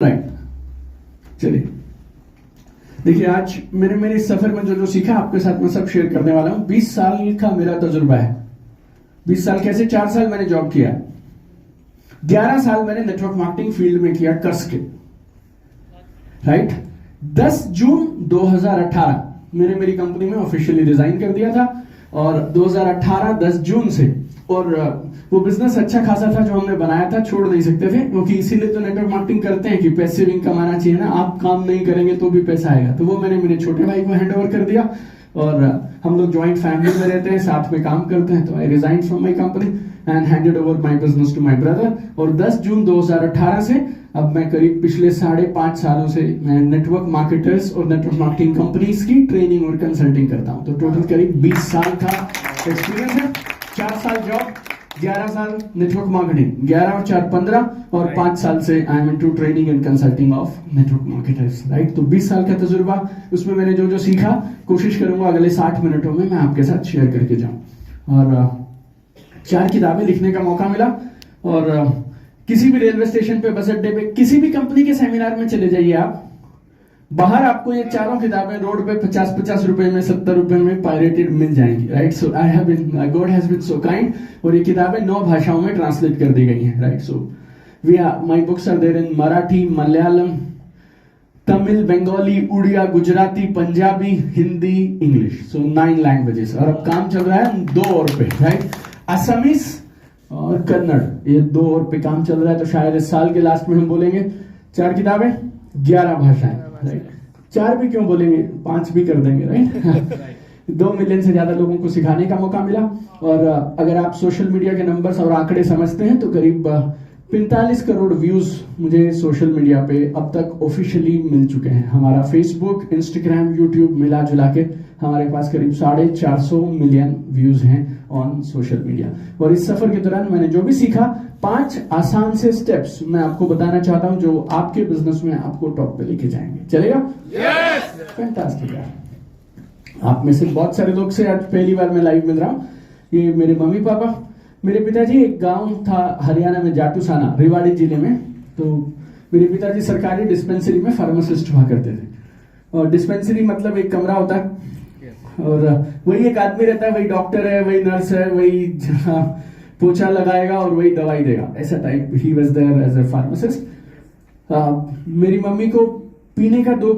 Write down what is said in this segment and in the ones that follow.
Right. चलिए देखिए, आज मैंने मेरे इस सफर में जो जो सीखा आपके साथ मैं सब शेयर करने वाला हूं। 20 साल का मेरा तजुर्बा है। 20 साल कैसे? 4 साल मैंने जॉब किया, 11 साल मैंने नेटवर्क मार्केटिंग फील्ड में किया कस के। राइट। 10 जून 2018 मैंने मेरी कंपनी में ऑफिशियली रिजाइन कर दिया था और 2018 10 जून से, और वो बिजनेस अच्छा खासा था जो हमने बनाया था, छोड़ नहीं सकते थे, क्योंकि इसीलिए तो नेटवर्क मार्केटिंग करते हैं कि पैसिव इनकम आना चाहिए ना। आप काम नहीं करेंगे तो भी पैसा आएगा। तो वो मैंने मेरे छोटे भाई को हैंड ओवर कर दिया और हम लोग ज्वाइंट फैमिली में रहते हैं, साथ में काम करते हैं। तो I resign from my company and handed over my business to my brother. और 10 जून 2018 से अब मैं करीब पिछले 5.5 सालों से मैं नेटवर्क मार्केटर्स और नेटवर्क मार्केटिंग कंपनीज की ट्रेनिंग और कंसल्टिंग करता हूं। तो टोटल करीब 20 साल का एक्सपीरियंस है। 4 साल जॉब, 11 साल नेटवर्क मार्केटिंग, 11 और 4 15, और 5 साल से I am into training and consulting of network marketers. Right. तो 20 साल का तजुर्बा, उसमें मैंने जो जो सीखा कोशिश करूंगा अगले 60 मिनटों में मैं आपके साथ शेयर करके जाऊं। और 4 किताबें लिखने का मौका मिला, और किसी भी रेलवे स्टेशन पे, बस अड्डे पे, किसी भी कंपनी के सेमिनार में चले जाइए आप, बाहर आपको ये चारों किताबें रोड पे 50-50 रुपए में, 70 रुपए में पायरेटेड मिल जाएंगी। Right. So I have been, God has been so kind, और ये किताबें 9 भाषाओं में ट्रांसलेट कर दी गई हैं। Right. So we are, my books are there in Marathi, Malayalam, Tamil, Bengali, Odia, Gujarati, Punjabi, Hindi, English. So 9 languages. और अब काम चल रहा है 2 और पे। राइट। असमीज और कन्नड़, ये 2 और पे काम चल रहा है। तो शायद इस साल के लास्ट में हम बोलेंगे 4 किताबें, 11 भाषाएं। राइट। 4 भी क्यों बोलेंगे, 5 भी कर देंगे। राइट। 2 मिलियन से ज्यादा लोगों को सिखाने का मौका मिला। और अगर आप सोशल मीडिया के नंबर्स और आंकड़े समझते हैं तो करीब 45 करोड़ व्यूज मुझे सोशल मीडिया पे अब तक ऑफिशियली मिल चुके हैं। हमारा फेसबुक, इंस्टाग्राम, यूट्यूब मिला जुला के हमारे पास करीब 450 मिलियन व्यूज हैं ऑन सोशल मीडिया। और इस सफर के दौरान मैंने जो भी सीखा, 5 आसान से स्टेप्स मैं आपको बताना चाहता हूं जो आपके बिजनेस में आपको टॉप पे लेके जाएंगे। चलेगा? यस। फैंटास्टिक यार। आप में से बहुत सारे लोग से आज पहली बार मैं लाइव मिल रहा हूं। ये मेरे मम्मी पापा, मेरे पिताजी, एक गांव था हरियाणा में, जाटूसाना, रेवाड़ी जिले में। तो मेरे पिताजी सरकारी डिस्पेंसरी में फार्मासिस्ट हुआ करते थे। और डिस्पेंसरी मतलब एक कमरा होता है और वही एक आदमी रहता है, वही डॉक्टर है, वही नर्स है, वही पोछा लगाएगा और वही दवाई देगा, ऐसा type. He was there as a pharmacist. मेरी मम्मी को पीने का 2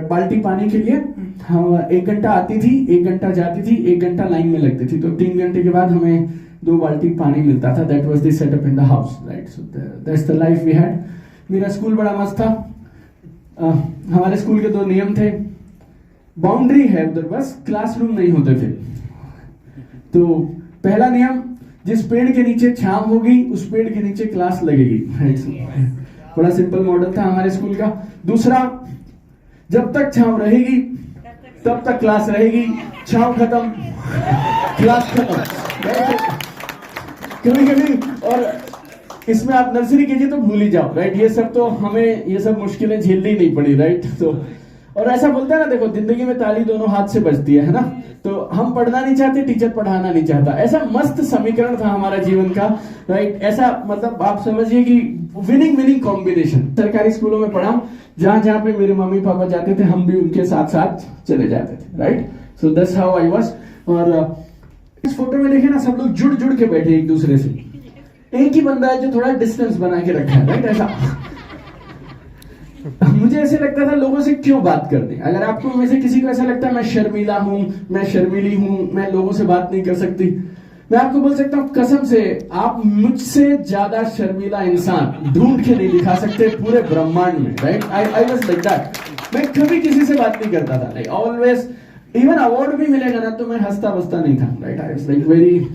बाल्टी पानी के लिए हम 1 घंटा आती थी, 1 घंटा जाती थी, 1 घंटा लाइन में लगती थी। तो 3 घंटे के बाद हमें 2 बाल्टी पानी मिलता था। That was the setup in the house. Right. So that's the life we had. मेरा स्कूल बड़ा मस्त था। हमारे स्कूल के 2 नियम थे। बाउंड्री है उधर, बस क्लासरूम नहीं होते थे। तो पहला नियम, जिस पेड़ के नीचे छांव होगी उस पेड़ के नीचे क्लास लगेगी। बड़ा सिंपल मॉडल था हमारे स्कूल का। दूसरा, जब तक छांव रहेगी तब तक क्लास रहेगी, छांव खत्म क्लास खत्म। कभी कभी, और इसमें आप नर्सरी कीजिए तो भूल ही जाओ। राइट। ये सब तो हमें, ये सब मुश्किलें झेलनी नहीं पड़ी। राइट। तो और ऐसा बोलते हैं ना, देखो जिंदगी में ताली दोनों हाथ से बजती है ना। तो हम पढ़ना नहीं चाहते, टीचर पढ़ाना नहीं चाहता, ऐसा मस्त समीकरण था हमारा जीवन का। राइट। ऐसा मतलब आप समझिए कि विनिंग कॉम्बिनेशन। सरकारी स्कूलों में पढ़ा, जहां जहां पे मेरे मम्मी पापा जाते थे हम भी उनके साथ साथ चले जाते थे। Right. So that's how I was. और इस फोटो में देखे ना, सब लोग जुड़ जुड़ के बैठे एक दूसरे से। एक ही बंदा है जो थोड़ा डिस्टेंस बना के रखा है। राइट। ऐसा मुझे ऐसे लगता था लोगों से क्यों बात करनी। अगर आपको में से किसी को ऐसा लगता है मैं शर्मीला हूं, मैं शर्मीली हूं, मैं लोगों से बात नहीं कर सकती, मैं आपको बोल सकता हूं कसम से, आप मुझसे ज्यादा शर्मीला इंसान ढूंढ के नहीं दिखा सकते पूरे ब्रह्मांड में। Right. I was like that. मैं कभी किसी से बात नहीं करता था। ऑलवेज, इवन अवार्ड भी मिलेगा ना तो मैं हंसता बसता नहीं था। Right. I was like very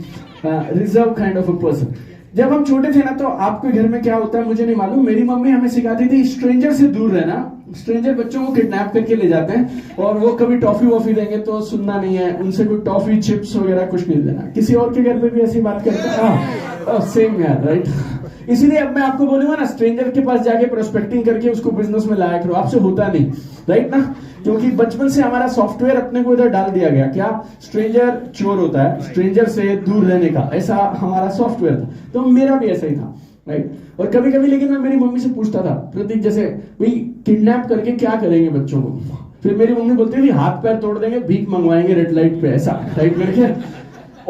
reserve kind of a person. जब हम छोटे थे ना, तो आपके घर में क्या होता है मुझे नहीं मालूम, मेरी मम्मी हमें सिखाती थी स्ट्रेंजर से दूर रहना। स्ट्रेंजर बच्चों को किडनैप करके ले जाते हैं और वो कभी टॉफी वॉफी देंगे तो सुनना नहीं है, उनसे कोई टॉफी चिप्स वगैरह कुछ नहीं देना। किसी और के घर में भी ऐसी बात करते हैं? सेम यार। राइट। इसीलिए अब मैं आपको बोलूंगा ना, स्ट्रेंजर के पास जाके प्रोस्पेक्टिंग करके उसको बिजनेस में लाया करो, आपसे होता नहीं। राइट ना। क्योंकि बचपन से हमारा सॉफ्टवेयर अपने को इधर डाल दिया गया, क्या स्ट्रेंजर चोर होता है, स्ट्रेंजर से दूर रहने का, ऐसा हमारा सॉफ्टवेयर था। तो मेरा भी ऐसा ही था। राइट। और कभी कभी लेकिन मैं मेरी मम्मी से पूछता था, प्रतीक जैसे भाई किडनैप करके क्या करेंगे बच्चों को, फिर मेरी मम्मी बोलती थी हाथ पैर तोड़ देंगे, भीख मंगवाएंगे रेड लाइट पे, ऐसा राइट करके,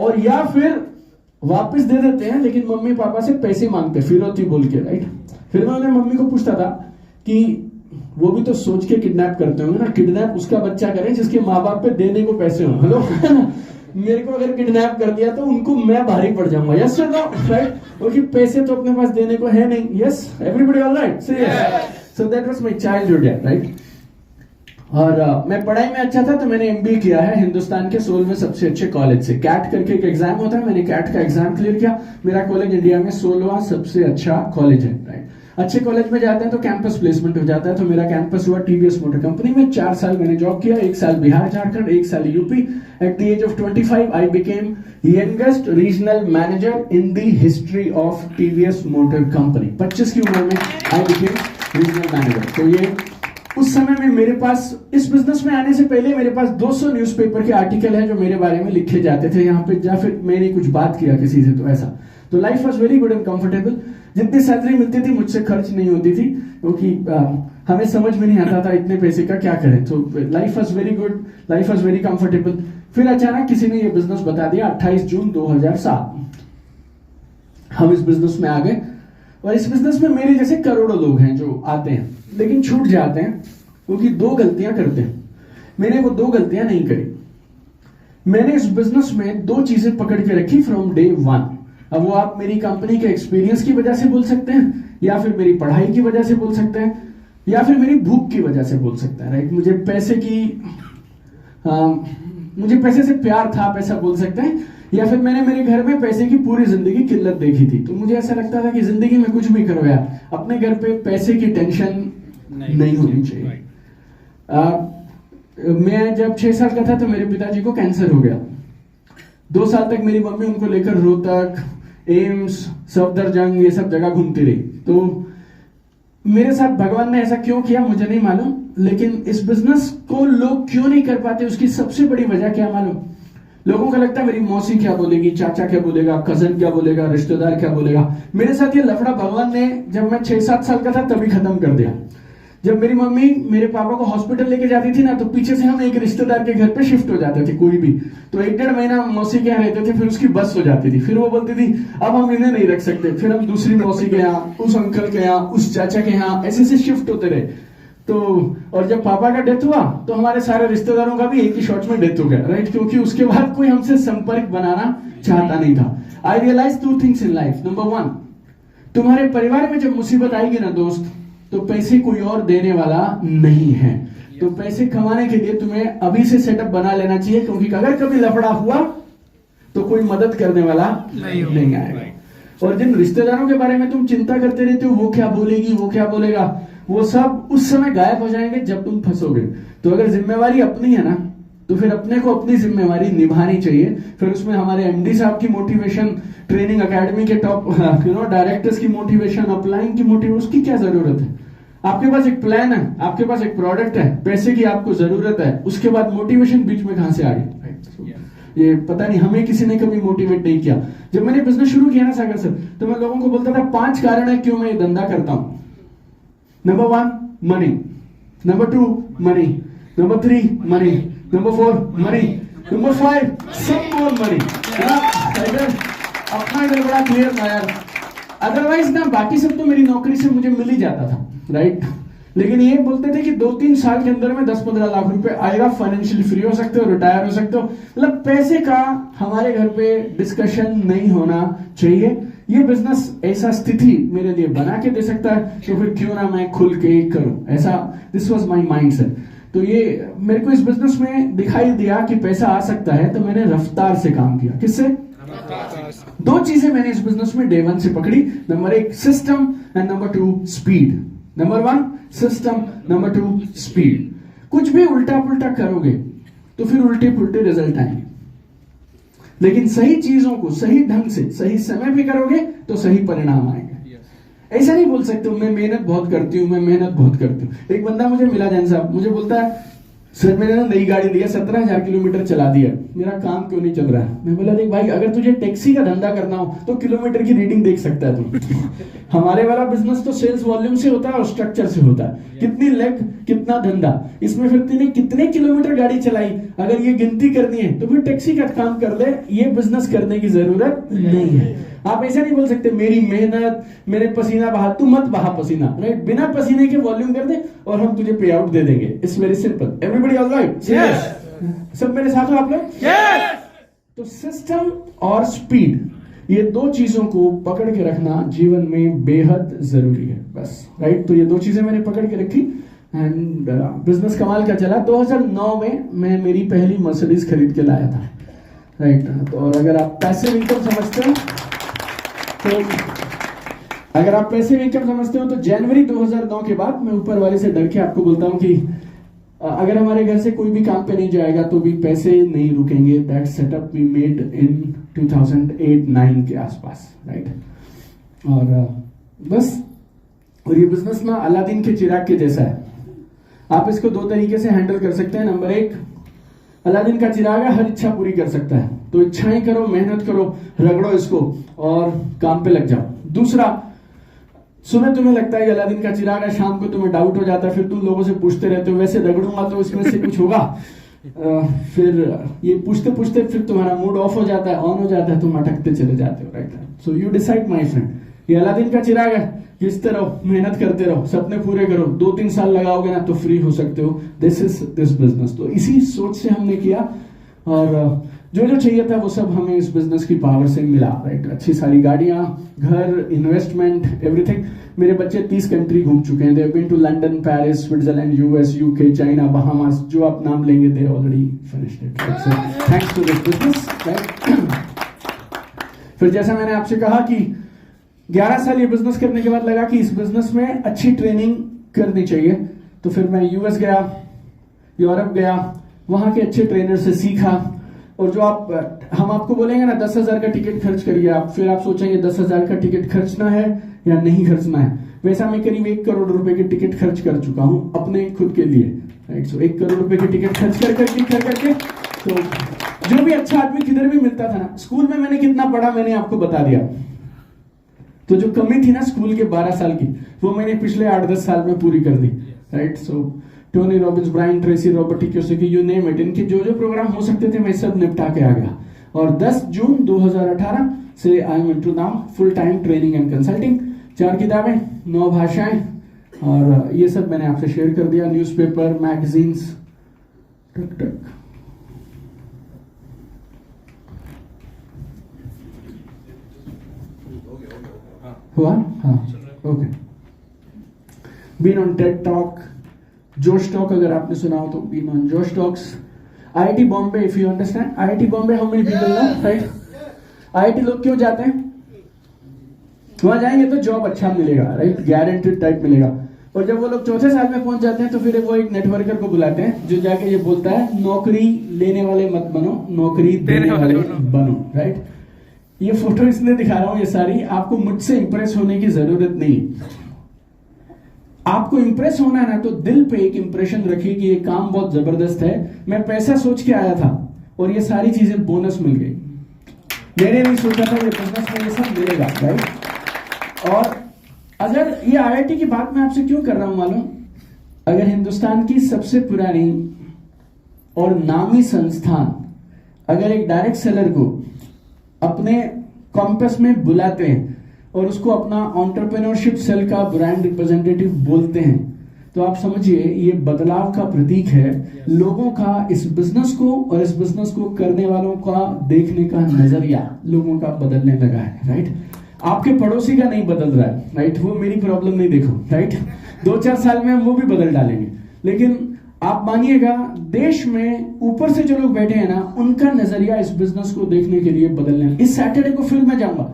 और या फिर वापस दे देते हैं लेकिन मम्मी पापा से पैसे मांगते फिरौती बोल के, राइट। फिर मैं उन्हें मम्मी को पूछता था कि वो भी तो सोच के किडनैप करते होंगे ना, किडनैप उसका बच्चा करें जिसके माँ बाप पे देने को पैसे हों, हेलो मेरे को अगर किडनैप कर दिया तो उनको मैं भारी पड़ जाऊंगा, यस सर, राइट, क्योंकि पैसे तो अपने पास देने को है नहीं, yes everybody alright, so that was my childhood, right. और मैं पढ़ाई में अच्छा था तो मैंने एमबीए किया है हिंदुस्तान के 16वें सबसे अच्छे कॉलेज से। कैट करके एक एग्जाम होता है, मैंने कैट का एग्जाम क्लियर किया, मेरा कॉलेज इंडिया में 16वां सबसे अच्छा कॉलेज है, राइट। अच्छे कॉलेज में जाते हैं तो कैंपस प्लेसमेंट हो जाता है, तो मेरा कैंपस हुआ टीवीएस मोटर कंपनी में। 4 साल मैंने जॉब किया, 1 साल बिहार झारखंड, 1 साल UP. At the age of 25 I became youngest regional manager in the history of TVS motor company. 25 की उम्र में आई बिकेम रीजनल मैनेजर। तो ये उस समय में मेरे पास, इस बिजनेस में आने से पहले मेरे पास 200 न्यूज़पेपर के आर्टिकल हैं जो मेरे बारे में लिखे जाते थे यहाँ पे, या फिर मैंने कुछ बात किया किसी से, तो ऐसा। तो life was very good and comfortable. जितनी सैलरी मिलती थी मुझसे खर्च नहीं होती थी, क्योंकि हमें समझ में नहीं आता था इतने पैसे का क्या करें। तो life was very good, life was very comfortable. फिर अचानक किसी ने ये बिजनेस बता दिया, 28 जून 2007 हम इस बिजनेस में आ गए। और इस बिजनेस में मेरे जैसे करोड़ों लोग हैं जो आते हैं लेकिन छूट जाते हैं, क्योंकि 2 गलतियां करते हैं। मैंने वो 2 गलतियां नहीं करी। मैंने इस बिजनेस में 2 चीजें पकड़ के रखी फ्रॉम डे 1। अब वो आप मेरी कंपनी के एक्सपीरियंस की वजह से बोल सकते हैं, या फिर मेरी पढ़ाई की वजह से बोल सकते हैं, या फिर मेरी भूख की वजह से बोल सकते हैं, राइट। मुझे पैसे से प्यार था, आप ऐसा बोल सकते हैं, या फिर मैंने मेरे घर में पैसे की पूरी जिंदगी किल्लत देखी थी। तो मुझे ऐसा लगता था कि जिंदगी में कुछ भी करो यार, अपने घर पे पैसे की टेंशन नहीं होनी चाहिए। मैं जब 6 साल का था तो मेरे पिताजी को कैंसर हो गया। 2 साल तक मेरी मम्मी उनको लेकर रोहतक, एम्स, सफदरजंग, ये सब जगह घूमती रही। तो मेरे साथ भगवान ने ऐसा क्यों किया मुझे नहीं मालूम, लेकिन इस बिजनेस को लोग क्यों नहीं कर पाते उसकी सबसे बड़ी वजह क्या मालूम? लोगों को लगता है मेरी मौसी क्या बोलेगी, चाचा क्या बोलेगा, कजन क्या बोलेगा, रिश्तेदार क्या बोलेगा। मेरे साथ ये लफड़ा भगवान ने जब मैं 6-7 साल का था तभी खत्म कर दिया। जब मेरी मम्मी मेरे पापा को हॉस्पिटल लेके जाती थी ना, तो पीछे से हम एक रिश्तेदार के घर पे शिफ्ट हो जाते थे, कोई भी। तो 1-1.5 महीना मौसी के यहाँ रहते थे, फिर उसकी बस हो जाती थी। फिर वो बोलती थी अब हम इन्हें नहीं रख सकते, फिर हम दूसरी मौसी के यहाँ, उस अंकल के यहाँ, उस चाचा के यहाँ, ऐसे से शिफ्ट होते रहे। तो और जब पापा का डेथ हुआ तो हमारे सारे रिश्तेदारों का भी एक ही शॉट में डेथ हो गया, राइट, क्योंकि उसके बाद कोई हमसे संपर्क बनाना चाहता नहीं था। I realize 2 things in life. Number 1, तुम्हारे परिवार में जब मुसीबत आएगी ना दोस्त, तो पैसे कोई और देने वाला नहीं है। तो पैसे कमाने के लिए तुम्हें अभी से सेटअप बना लेना चाहिए, क्योंकि अगर कभी लफड़ा हुआ तो कोई मदद करने वाला नहीं आएगा। और जिन रिश्तेदारों के बारे में तुम चिंता करते रहते हो, वो क्या बोलेगी, वो क्या बोलेगा, वो सब उस समय गायब हो जाएंगे जब तुम फंसोगे। तो अगर जिम्मेवारी अपनी है ना, तो फिर अपने को अपनी जिम्मेवारी निभानी चाहिए। फिर उसमें हमारे एमडी साहब की मोटिवेशन, ट्रेनिंग एकेडमी के टॉप डायरेक्टर्स की मोटिवेशन, अपलाइन की मोटिवेशन, उसकी क्या जरूरत है? आपके पास एक प्लान है, आपके पास एक प्रोडक्ट है, पैसे की आपको जरूरत है, उसके बाद मोटिवेशन बीच में कहां से आ गई? ये पता नहीं, हमें किसी ने कभी मोटिवेट नहीं किया। जब मैंने बिजनेस शुरू किया ना सागर सर, तो मैं लोगों को बोलता था 5 कारण है क्यों मैं ये धंधा करता हूं। Number 1 money, number 2 money, number 3 money, number 4 money, number 5 सम मोर मनी। अपना इधर बड़ा क्लियर था यार। अदरवाइज ना बाकी सब तो मेरी नौकरी से मुझे मिल ही जाता था, राइट। लेकिन ये बोलते थे कि 2-3 साल के अंदर में 10-15 लाख रुपए आएगा, फाइनेंशियली फ्री हो सकते हो, रिटायर हो सकते हो। मतलब पैसे का हमारे घर पे डिस्कशन नहीं होना चाहिए। ये बिजनेस ऐसा स्थिति मेरे लिए बना के दे सकता है, तो फिर क्यों ना मैं खुल के करूं, ऐसा दिस वाज माय माइंडसेट। तो ये मेरे को इस बिजनेस में दिखाई दिया कि पैसा आ सकता है, तो मैंने रफ्तार से काम किया। किससे? 2 चीजें मैंने इस बिजनेस में डे 1 से पकड़ी। Number 1 system and number 2 speed. Number 1 system, number 2 speed. कुछ भी उल्टा पुल्टा करोगे तो फिर उल्टे पुल्टे रिजल्ट आएंगे, लेकिन सही चीजों को सही ढंग से सही समय पे करोगे तो सही परिणाम आएंगे। ऐसा नहीं बोल सकते मैं मेहनत बहुत करती हूँ, मैं मेहनत बहुत करती हूँ। एक बंदा मुझे मिला जैन साहब, मुझे बोलता है सर मैंने ना नई गाड़ी लिया, 17,000 किलोमीटर चला दिया, मेरा काम क्यों नहीं चल रहा है? मैं बोला देख भाई, अगर तुझे टैक्सी का धंधा करना हो तो किलोमीटर की रीडिंग देख सकता है तू। हमारे वाला बिजनेस तो सेल्स वॉल्यूम से होता है और स्ट्रक्चर से होता है, कितनी लेग कितना धंधा। इसमें फिर तूने कितने किलोमीटर गाड़ी चलाई, अगर ये गिनती करनी है तो फिर टैक्सी का काम कर ले, ये बिजनेस करने की जरूरत नहीं है। आप ऐसा नहीं बोल सकते मेरी मेहनत मेरे पसीना बहा, तू मत बहा पसीना, राइट? बिना पसीने के वॉल्यूम कर दे और हम तुझे पे आउट दे देंगे। It's very simple. Everybody alright? Yes. सब मेरे साथ हो आप लोग? यस। तो सिस्टम और स्पीड, ये दो चीजों को पकड़ के रखना जीवन में बेहद जरूरी है, बस, राइट? तो ये दो चीजें मैंने पकड़ के रखी एंड बिजनेस कमाल का चला। 2009 में मैं मेरी पहली मर्सिडीज खरीद के लाया था, राइट? तो और अगर आप पैसिव इनकम समझते हो तो तो जनवरी 2009 के बाद मैं ऊपर वाले से डर के आपको बोलता हूं कि अगर हमारे घर से कोई भी काम पे नहीं जाएगा तो भी पैसे नहीं रुकेंगे। That setup we made in 2008-9 के आसपास, राइट? और बस, और ये बिजनेस ना अलादीन के चिराग के जैसा है। आप इसको दो तरीके से हैंडल कर सकते हैं। नंबर एक, अलादीन का चिराग है, हर इच्छा पूरी कर सकता है, तो इच्छाएं करो, मेहनत करो, रगड़ो इसको और काम पे लग जाओ। दूसरा, सुबह तुम्हें लगता है अलादीन का चिराग है, शाम को तुम्हें डाउट हो जाता है, फिर तुम लोगों से पूछते रहते हो वैसे रगड़ूंगा तो इसमें से कुछ होगा, फिर ये पूछते पूछते फिर तुम्हारा मूड ऑफ हो जाता है, ऑन हो जाता है, तुम अटकते चले जाते हो, right? So you decide my friend, ये अलादीन का चिराग है, घिसते रहो, मेहनत करते रहो, सपने पूरे करो, 2-3 साल लगाओगे ना तो फ्री हो सकते हो। This is this business. तो इसी सोच से हमने किया और जो जो चाहिए था वो सब हमें इस बिजनेस की पावर से मिला, राइट? अच्छी सारी गाड़ियां, घर, इन्वेस्टमेंट, एवरीथिंग। मेरे बच्चे 30 कंट्री घूम चुके हैं। They have been to London, Paris, Switzerland, US, UK, China, Bahamas, जो आप नाम लेंगे they already finished it. So thanks to this business, right? फिर जैसा मैंने आपसे कहा कि 11 साल ये बिजनेस करने के बाद लगा कि इस बिजनेस में अच्छी ट्रेनिंग करनी चाहिए, तो फिर मैं यूएस गया, यूरोप गया, वहां के अच्छे ट्रेनर से सीखा। और जो हम आपको बोलेंगे ना 10,000 का टिकट खर्च करिए, फिर आप सोचेंगे 10,000 का टिकट खर्चना है या नहीं खर्चना है। वैसा मैं करीब 1 करोड़ रुपए के टिकट खर्च कर चुका हूं अपने खुद के लिए, राइट? सो 1 करोड़ रुपए के टिकट खर्च करके तो जो भी अच्छा आदमी किधर भी मिलता था ना, स्कूल में मैंने कितना पढ़ा मैंने आपको बता दिया, तो जो कमी थी ना स्कूल के 12 साल की, वो मैंने पिछले 8-10 साल में पूरी कर दी, right? So Tony Robbins, Brian Tracy, Robert Kiyosaki, you name it, इनके जो जो प्रोग्राम हो सकते थे मैं सब निपटा के आ गया। और 10 जून 2018 से I am into now full time training and consulting. 4 किताबें, 9 भाषाएं, और ये सब मैंने आपसे शेयर कर दिया। न्यूज़पेपर, मैगजीन्स, टक टक। हुआ? हाँ, okay. Been on TED talk, Josh talk, अगर आपने सुना हो तो been on Josh talks. IIT Bombay, if you understand IIT Bombay, how many people know, right? IIT लोग क्यों जाते हैं? वहां जाएंगे तो जॉब अच्छा मिलेगा, राइट? गारंटेड टाइप मिलेगा। और जब वो लोग चौथे साल में पहुंच जाते हैं तो फिर वो एक नेटवर्कर को बुलाते हैं जो जाके ये बोलता है नौकरी लेने वाले मत बनो, नौकरी देने वाले बनो, राइट? ये फोटो इसलिए दिखा रहा हूं, ये सारी आपको मुझसे इंप्रेस होने की जरूरत नहीं। आपको इंप्रेस होना है ना तो दिल पे एक इंप्रेशन रखिए कि ये काम बहुत जबरदस्त है। मैं पैसा सोच के आया था और ये सारी चीजें बोनस मिल गई। मैंने नहीं सोचा था ये बिजनेस में ये सब मिलेगा, राइट? और अगर ये आईआईटी की बात मैं आपसे क्यों कर रहा हूं मालूम? अगर हिंदुस्तान की सबसे पुरानी और नामी संस्थान अगर एक डायरेक्ट सेलर को अपने कॉम्पस में बुलाते हैं और उसको अपना एंटरप्रेन्योरशिप सेल का ब्रांड रिप्रेजेंटेटिव बोलते हैं, तो आप समझिए ये बदलाव का प्रतीक है। लोगों का इस बिजनेस को और इस बिजनेस को करने वालों का देखने का नजरिया लोगों का बदलने लगा है, राइट? आपके पड़ोसी का नहीं बदल रहा है, राइट? वो मेरी प्रॉब्लम नहीं देखो, राइट? 2-4 साल में हम वो भी बदल डालेंगे, लेकिन आप मानिएगा देश में ऊपर से जो लोग बैठे हैं ना, उनका नजरिया इस बिजनेस को देखने के लिए बदलने। इस सैटरडे को फिर मैं जाऊंगा,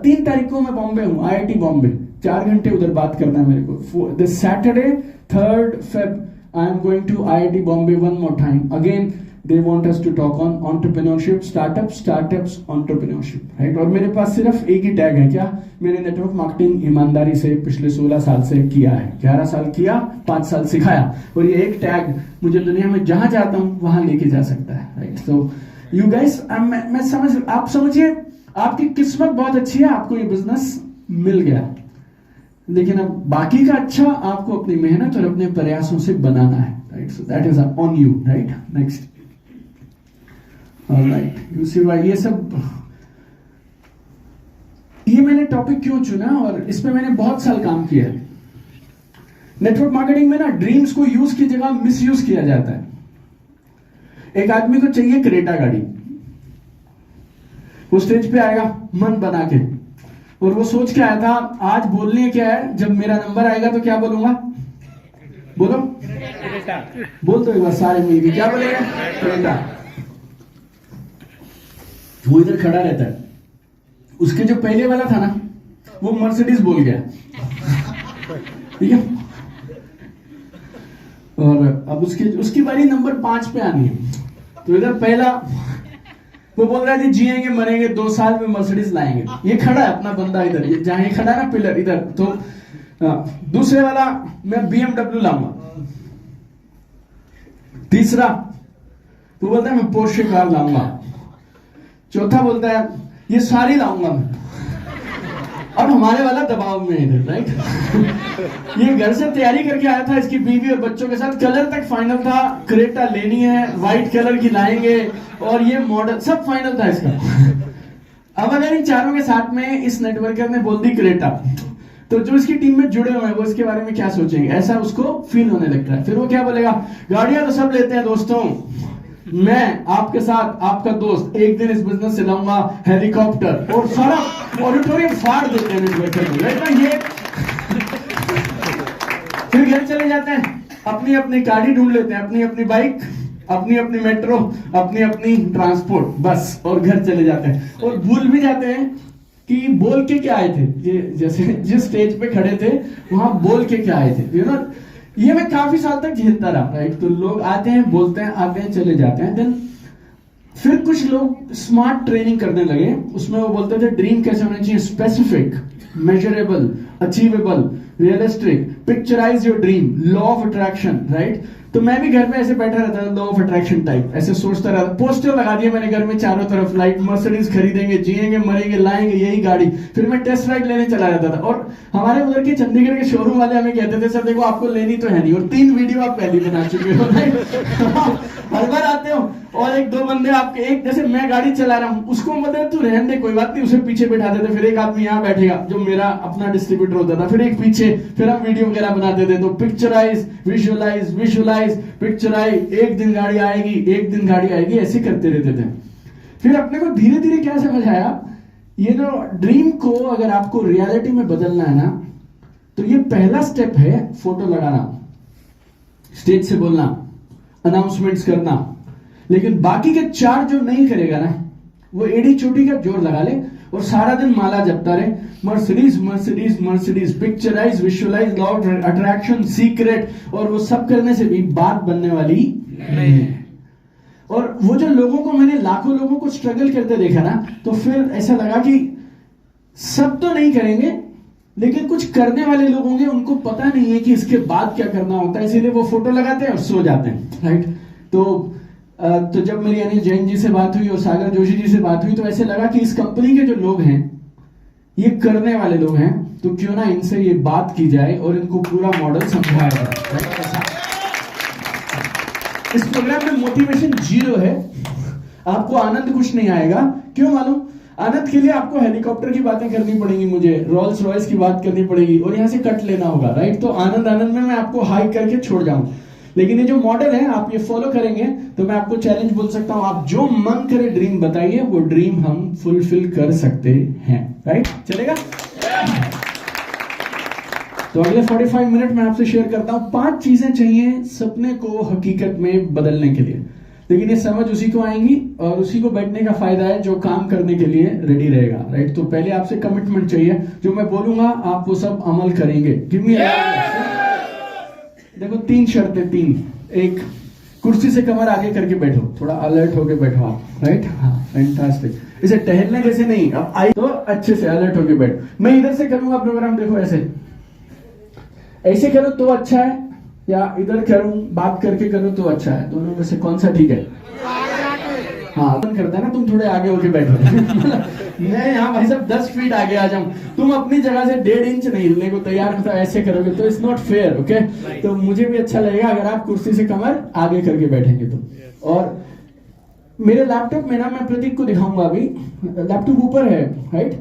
3 तारीख को मैं बॉम्बे हूं, आईआईटी बॉम्बे, 4 घंटे उधर बात करना है मेरे को। This Saturday 3rd Feb I am going to IIT Bombay one more time. Again they want us to talk on entrepreneurship, startups, entrepreneurship, right. और मेरे पास सिर्फ एक ही टैग है, क्या? मैंने नेटवर्क मार्केटिंग ईमानदारी से पिछले 16 साल से किया है, 11 साल किया, 5 साल सिखाया, और ये एक टैग मुझे दुनिया में जहां जाता हूं वहां लेके जा सकता है, राइट। सो यू गाइस, आप समझिए, आपकी किस्मत बहुत अच्छी है, आपको ये बिजनेस मिल गया, लेकिन अब बाकी का अच्छा आपको अपनी मेहनत और अपने प्रयासों से बनाना है, right. So that is on you, right. Next, alright, you see why ये सब, ये मैंने टॉपिक क्यों चुना और इस पे मैंने बहुत साल काम किया है। नेटवर्क मार्केटिंग में ना ड्रीम्स को यूज की जगह मिस यूज किया जाता है। एक आदमी को चाहिए क्रेटा गाड़ी, वो स्टेज पे आएगा मन बना के, और वो सोच के आया था आज बोलने क्या है, जब मेरा नंबर आएगा तो क्या बोलूंगा, बोलो, बोल दो एक बार सारे मिलके, क्या बोलेगा? क्रेटा। वो इधर खड़ा रहता है, उसके जो पहले वाला था ना वो मर्सिडीज बोल गया, ठीक है, और अब उसकी बारी नंबर 5 पे आनी है, तो इधर पहला वो बोल रहा है जी जिएंगे मरेंगे 2 साल में मर्सिडीज लाएंगे, ये खड़ा है अपना बंदा इधर, ये जहां ये खड़ा है ना पिलर इधर, तो दूसरे वाला मैं BMW लाऊंगा, तीसरा वो बोलता है मैं पोर्शे कार लाऊंगा, चौथा बोलता है ये सारी लाऊंगा मैं, अब हमारे वाला दबाव में इधर, राइट। ये घर से तैयारी करके आया था इसकी बीवी और बच्चों के साथ, कलर तक फाइनल था, क्रेटा लेनी है, व्हाइट कलर की लाएंगे, और ये मॉडल सब फाइनल था इसका। अब अगर इन चारों के साथ में इस नेटवर्कर ने बोल दी क्रेटा, तो जो इसकी टीम में जुड़े हुए हैं वो इसके बारे में क्या सोचेंगे, ऐसा उसको फील होने लगता है। फिर वो क्या बोलेगा, गाड़ियां तो सब लेते हैं दोस्तों, मैं आपके साथ आपका दोस्त एक दिन इस बिजनेस से लाऊंगा हेलीकॉप्टर, और सारा ऑडिटोरियम फाड़ देते हैं नेटवर्कर में, ये फिर घर चले जाते हैं, अपनी अपनी गाड़ी ढूंढ लेते हैं, अपनी अपनी बाइक, अपनी अपनी मेट्रो, अपनी अपनी ट्रांसपोर्ट, बस, और घर चले जाते हैं, और भूल भी जाते हैं कि बोल के क्या आए थे, ये जैसे जिस स्टेज पे खड़े थे वहां बोल के क्या आए थे, यू नो। ये मैं काफी साल तक झेलता रहा, राइट। तो लोग आते हैं, बोलते हैं, आते हैं, चले जाते हैं। देन फिर कुछ लोग स्मार्ट ट्रेनिंग करने लगे, उसमें वो बोलते थे ड्रीम कैसे होना चाहिए, specific, measurable, achievable, realistic, picturise your dream, law of attraction, right. तो मैं भी घर में ऐसे बैठा रहता था, लॉ ऑफ अट्रैक्शन टाइप, ऐसे सोचता रहता, पोस्टर लगा दिए मैंने घर में चारों तरफ, लाइट, मर्सिडीज खरीदेंगे, जिएंगे मरेंगे लाएंगे यही गाड़ी, फिर मैं टेस्ट राइड लेने चला जाता था। और हमारे उधर के चंडीगढ़ के शोरूम वाले हमें कहते थे सर देखो आपको लेनी तो है नहीं, और 3 वीडियो आप पहले बना चुके हो, हर बार आते हो, और 1-2 बंदे आपके, एक जैसे मैं गाड़ी चला रहा हूँ उसको मतलब तू रहने दे कोई बात नहीं, उसे पीछे बैठा देते, फिर एक आदमी यहाँ बैठेगा जो मेरा अपना डिस्ट्रीब्यूटर होता था, फिर एक पीछे, फिर हम वीडियो वगैरह बनाते थे। तो पिक्चराइज, विजुअलाइज, पिक्चराइज, एक दिन गाड़ी आएगी, ऐसे करते रहते थे। फिर अपने को धीरे धीरे क्या समझ आया, ये जो ड्रीम को अगर आपको रियलिटी में बदलना है ना, तो ये पहला स्टेप है फोटो लगाना, स्टेज से बोलना, अनाउंसमेंट्स करना। लेकिन बाकी के 4 जो नहीं करेगा ना, वो एड़ी चोटी का जोर लगा ले और सारा दिन माला जपता रहे, Mercedes Mercedes Mercedes, picturise, visualise, law of attraction, secret, और वो सब करने से भी बात बनने वाली नहीं है। और वो जो लोगों को, मैंने लाखों लोगों को स्ट्रगल करते देखा ना, तो फिर ऐसा लगा कि सब तो नहीं करेंगे, लेकिन कुछ करने वाले लोग होंगे, उनको पता नहीं है कि इसके बाद क्या करना होता है, इसीलिए वो फोटो लगाते हैं और सो जाते हैं, राइट। तो जब मेरी अनिल जैन जी से बात हुई और सागर जोशी जी से बात हुई, तो ऐसे लगा कि इस कंपनी के जो लोग हैं ये करने वाले लोग हैं, तो क्यों ना इनसे ये बात की जाए और इनको पूरा मॉडल समझाया जाए। इस प्रोग्राम में मोटिवेशन 0 है, आपको आनंद कुछ नहीं आएगा। क्यों मालूम? आनंद के लिए आपको हेलीकॉप्टर की बातें करनी पड़ेंगी, मुझे रोल्स रॉयस की बात करनी पड़ेगी और यहाँ से कट लेना होगा, राइट। तो आनंद में मैं आपको हाइक करके छोड़ जाऊंगा। लेकिन ये जो मॉडल है आप ये फॉलो करेंगे तो मैं आपको चैलेंज बोल सकता हूं, आप जो मन करे ड्रीम बताइए, वो ड्रीम हम फुलफिल कर सकते हैं, राइट। चलेगा? तो अगले 45 मिनट में आपसे शेयर करता हूं 5 चीजें चाहिए सपने को हकीकत में बदलने के लिए। लेकिन ये समझ उसी को आएंगी और उसी को बैठने का फायदा है जो काम करने के लिए रेडी रहेगा, राइट। तो पहले आपसे कमिटमेंट चाहिए, जो मैं बोलूंगा आप वो सब अमल करेंगे। देखो 3 शर्तें, 3। एक, कुर्सी से कमर आगे करके बैठो, थोड़ा अलर्ट होके बैठो आप, राइट? हाँ, फैंटास्टिक। इसे टहलने जैसे नहीं, अब आई तो अच्छे से अलर्ट होके बैठो। मैं इधर से करूंगा प्रोग्राम, देखो ऐसे करो तो अच्छा है, या इधर करूं बात करके करो तो अच्छा है? दोनों में से कौन सा ठीक है? हाँ, मन करता है ना तुम थोड़े आगे होके बैठो। मैं यहाँ भाई साहब 10 फीट आगे आ जाऊं, तुम अपनी जगह से 1.5 इंच नहीं हिलने को तैयार होता, ऐसे करोगे तो इट्स नॉट फेयर। ओके, तो मुझे भी अच्छा लगेगा अगर आप कुर्सी से कमर आगे करके बैठेंगे तो। और मेरे लैपटॉप में ना, मैं प्रतीक को दिखाऊंगा अभी, लैपटॉप ऊपर है, राइट?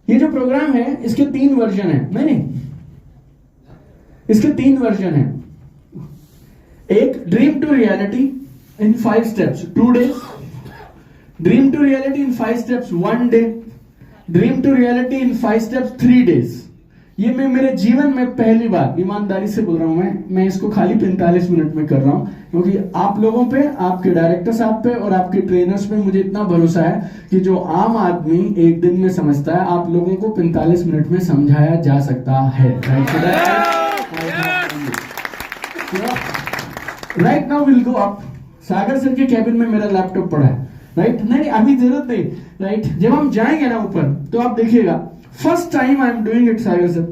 ये जो प्रोग्राम है इसके 3 वर्जन है। नहीं, इसके 3 वर्जन है। एक dream to reality in 5 steps 2 days, dream to reality in 5 steps 1 day, dream to reality in 5 steps 3 days। ये मैं मेरे जीवन में पहली बार, ईमानदारी से बोल रहा हूं, मैं इसको खाली 45 मिनट में कर रहा हूं, क्योंकि आप लोगों पे, आपके डायरेक्टर साहब पे और आपके ट्रेनर्स पे मुझे इतना भरोसा है कि जो आम आदमी 1 दिन में समझता है, आप लोगों को 45 मिनट में समझाया जा सकता है। Right now will go up. Sagar sir के कैबिन में मेरा लैपटॉप पड़ा है, राइट? नहीं, अभी जरूरत नहीं, राइट? जब हम जाएंगे ना ऊपर तो आप देखिएगा, first time I am doing it Sagar sir,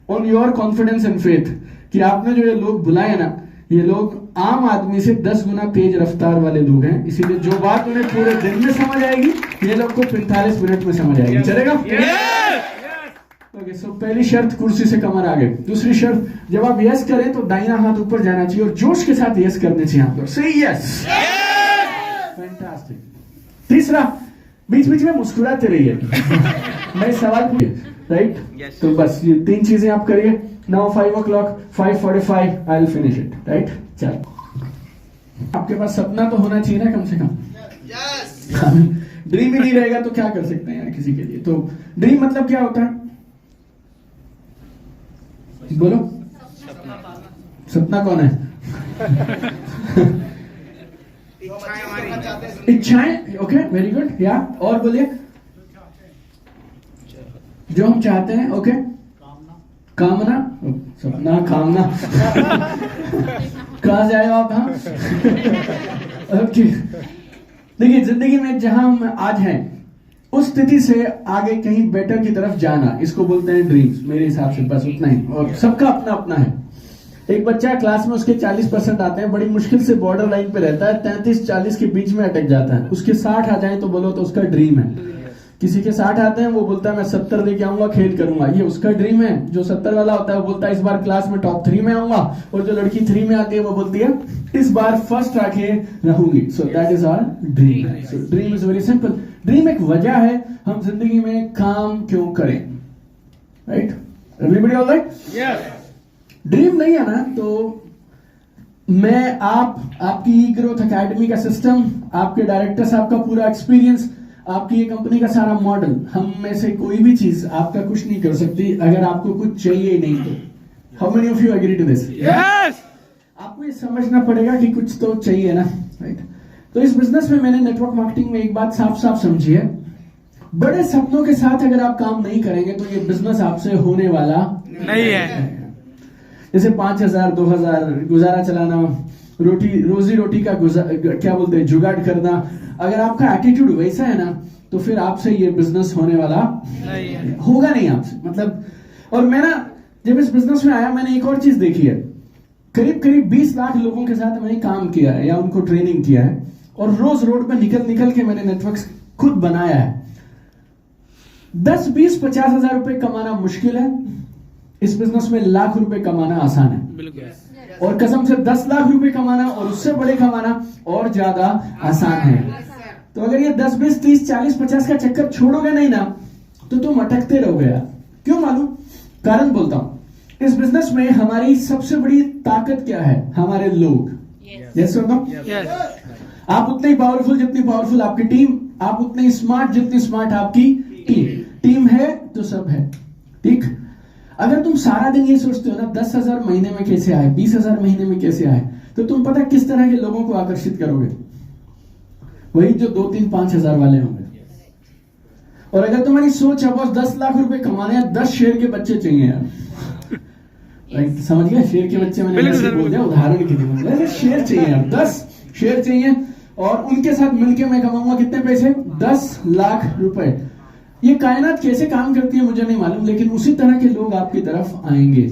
on your confidence and faith, कि आपने जो ये लोग बुलाए ना, ये लोग आम आदमी से 10 गुना तेज रफ्तार वाले लोग हैं, इसीलिए जो बात उन्हें पूरे दिन में समझ आएगी, ये लोग को 45 मिनट में समझ आएगी। चलेगा? ओके, सो पहली शर्त, कुर्सी से कमर आगे। दूसरी शर्त, जब आप यस करें तो दाहिना हाथ ऊपर जाना चाहिए और जोश के साथ यस करने चाहिए आप लोग। से यस, फैंटास्टिक। तीसरा, बीच बीच में मुस्कुराते रहिए। मैं सवाल पूछे, राइट? तो बस ये 3 चीजें आप करिए। Now 5 o'clock, 5:45 I will finish it, right? चलो, आपके पास सपना तो होना चाहिए ना कम से कम। ड्रीम ही नहीं रहेगा तो क्या कर सकते हैं यार किसी के लिए? तो ड्रीम मतलब क्या होता है? बोलो, सपना कौन है? इच्छाएं। Okay, very good. या और बोलिए, जो हम चाहते हैं। ओके, कामना, सपना, कामना। कहां जाए आप? हाँ, ओके। देखिए, जिंदगी में जहां हम आज हैं उस स्थिति से आगे कहीं बेटर की तरफ जाना, इसको बोलते हैं ड्रीम्स, मेरे हिसाब से। बस उतना ही, और सबका अपना अपना है। एक बच्चा क्लास में, उसके 40% आते हैं, बड़ी मुश्किल से बॉर्डर लाइन पे रहता है, 33-40 के बीच में अटक जाता है। उसके 60 आ जाए तो बोलो तो उसका ड्रीम है। किसी के 60 आते हैं, वो बोलता है मैं 70 लेके आऊंगा, खेल करूंगा, ये उसका ड्रीम है। जो 70 वाला होता है वो बोलता है इस बार क्लास में टॉप 3 में आऊंगा, और जो लड़की 3 में आती है वो बोलती है इस बार फर्स्ट आके रहूंगी। So that is our dream. So dream is very simple. Dream एक वजह है हम जिंदगी में काम क्यों करें, राइट? Everybody all right? Yes. Dream नहीं है ना, तो मैं, आपकी ई ग्रोथ एकेडमी का सिस्टम, आपके डायरेक्टर साहब का पूरा एक्सपीरियंस, आपकी ये कंपनी का सारा मॉडल, हम में से कोई भी चीज आपका कुछ नहीं कर सकती अगर आपको कुछ चाहिए ही नहीं तो। How many of you agree to this? Yes. आपको ये समझना पड़ेगा कि कुछ तो चाहिए ना, राइट? तो इस बिजनेस में मैंने नेटवर्क मार्केटिंग में एक बात साफ साफ समझी है, बड़े सपनों के साथ अगर आप काम नहीं करेंगे तो ये बिजनेस आपसे होने वाला नहीं है। जैसे 5,000 2,000 गुजारा चलाना, रोजी रोटी का क्या बोलते हैं, जुगाड़ करना, अगर आपका एटीट्यूड वैसा है ना तो फिर आपसे ये बिजनेस होने वाला नहीं है, होगा नहीं आपसे, मतलब। और मैं ना, जब इस बिजनेस में आया, मैंने एक और चीज देखी है। करीब 20 लाख लोगों के साथ मैंने काम किया है या उनको ट्रेनिंग किया है, और रोज रोड पे निकल के मैंने नेटवर्क खुद बनाया है। 10, 20, 50 हजार रुपए कमाना मुश्किल है, इस बिजनेस में लाख रुपए कमाना आसान है। और कसम से 10 लाख रुपए कमाना और उससे बड़े कमाना और ज्यादा आसान है। तो अगर ये 10, 20, 30, 40, 50 का चक्कर छोड़ोगे नहीं ना तो तुम अटकते रहोगे यार। क्यों मालूम? कारण बोलता हूं। इस बिजनेस में हमारी सबसे बड़ी ताकत क्या है? हमारे लोग। यस और नो? आप उतने ही पावरफुल जितनी पावरफुल आपकी टीम, आप उतने ही स्मार्ट जितनी स्मार्ट आपकी टीम है तो सब है, ठीक? अगर तुम सारा दिन ये सोचते हो ना 10,000 महीने में कैसे आए, 20,000 महीने में कैसे आए, तो तुम पता किस तरह के लोगों को आकर्षित करोगे? वही जो 2, 3, 5,000 वाले होंगे। और अगर तुम्हारी सोच है बस 10 लाख रुपए कमाने हैं, 10 शेर के बच्चे चाहिए यार। समझ गया? शेर के बच्चे मैंने बोल दिया उदाहरण के लिए, शेर चाहिए यार 10। शेयर चाहिए, और उनके साथ मिलके मैं कमाऊंगा कितने पैसे? 10 लाख रुपए। ये कायनात कैसे काम करती है मुझे नहीं मालूम, लेकिन उसी तरह के लोग आपकी तरफ आएंगे।